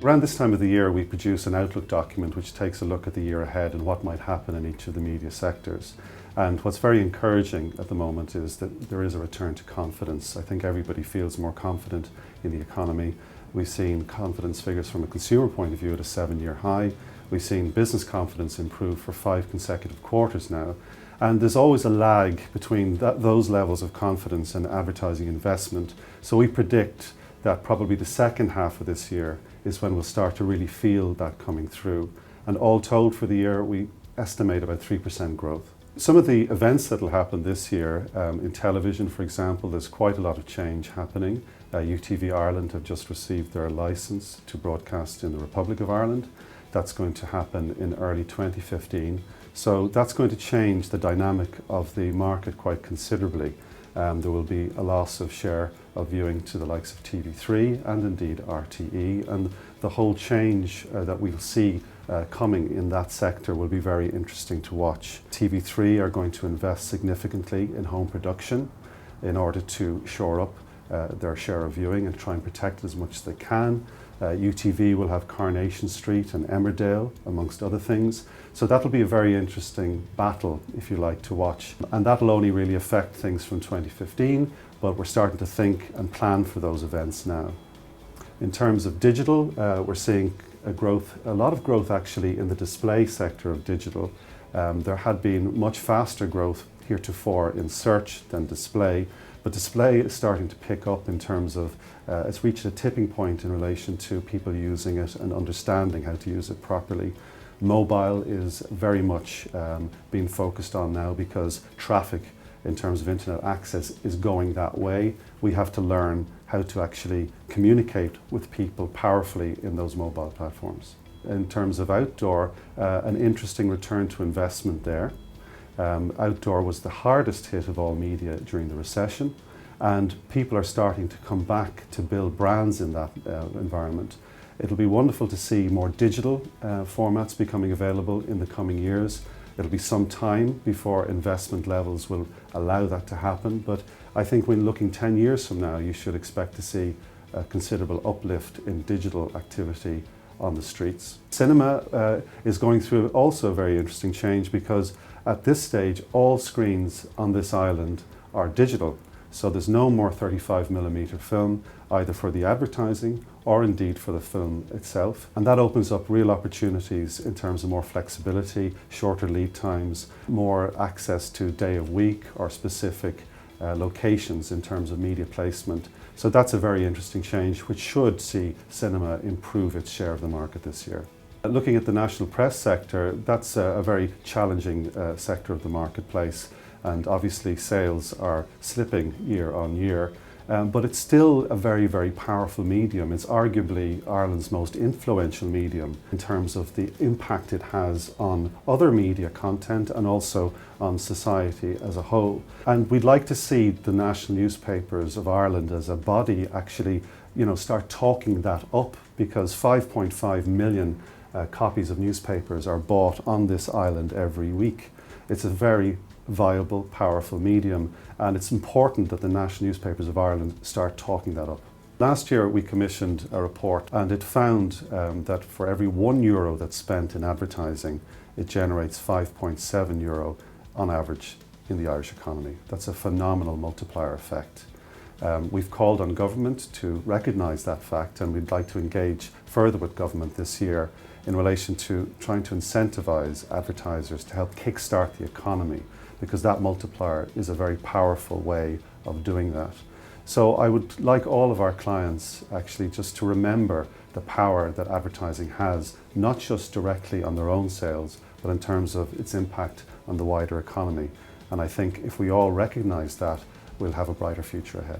Around this time of the year, we produce an outlook document which takes a look at the year ahead and what might happen in each of the media sectors. And what's very encouraging at the moment is that there is a return to confidence. I think everybody feels more confident in the economy. We've seen confidence figures from a consumer point of view at a 7-year high. We've seen business confidence improve for 5 consecutive quarters now. And there's always a lag between those levels of confidence and advertising investment. So we predict that probably the second half of this year is when we'll start to really feel that coming through. And all told for the year, we estimate about 3% growth. Some of the events that will happen this year, in television, for example, there's quite a lot of change happening. UTV Ireland have just received their licence to broadcast in the Republic of Ireland. That's going to happen in early 2015. So that's going to change the dynamic of the market quite considerably. There will be a loss of share of viewing to the likes of TV3 and indeed RTE, and the whole change that we'll see coming in that sector will be very interesting to watch. TV3 are going to invest significantly in home production in order to shore up their share of viewing and try and protect it as much as they can. UTV will have Coronation Street and Emmerdale, amongst other things. So that'll be a very interesting battle, if you like, to watch. And that'll only really affect things from 2015, but we're starting to think and plan for those events now. In terms of digital, we're seeing a lot of growth actually in the display sector of digital. There had been much faster growth heretofore in search than display, but display is starting to pick up in terms of it's reached a tipping point in relation to people using it and understanding how to use it properly. Mobile is very much being focused on now because traffic in terms of internet access is going that way. We have to learn how to actually communicate with people powerfully in those mobile platforms. In terms of outdoor, an interesting return to investment there. Outdoor was the hardest hit of all media during the recession, and people are starting to come back to build brands in that environment. It'll be wonderful to see more digital formats becoming available in the coming years. It'll be some time before investment levels will allow that to happen, but I think when looking 10 years from now, you should expect to see a considerable uplift in digital activity on the streets. Cinema is going through also a very interesting change because at this stage, all screens on this island are digital. So there's no more 35mm film, either for the advertising or indeed for the film itself. And that opens up real opportunities in terms of more flexibility, shorter lead times, more access to day of week or specific locations in terms of media placement. So that's a very interesting change which should see cinema improve its share of the market this year. Looking at the national press sector, that's a very challenging sector of the marketplace, and obviously sales are slipping year on year, but it's still a very, very powerful medium. It's arguably Ireland's most influential medium in terms of the impact it has on other media content and also on society as a whole. And we'd like to see the national newspapers of Ireland as a body actually, start talking that up, because 5.5 million copies of newspapers are bought on this island every week. It's a very viable, powerful medium, and it's important that the national newspapers of Ireland start talking that up. Last year we commissioned a report, and it found that for every €1 that's spent in advertising, it generates €5.7 on average in the Irish economy. That's a phenomenal multiplier effect. We've called on government to recognise that fact, and we'd like to engage further with government this year in relation to trying to incentivise advertisers to help kickstart the economy, because that multiplier is a very powerful way of doing that. So I would like all of our clients actually just to remember the power that advertising has, not just directly on their own sales, but in terms of its impact on the wider economy. And I think if we all recognise that, we'll have a brighter future ahead.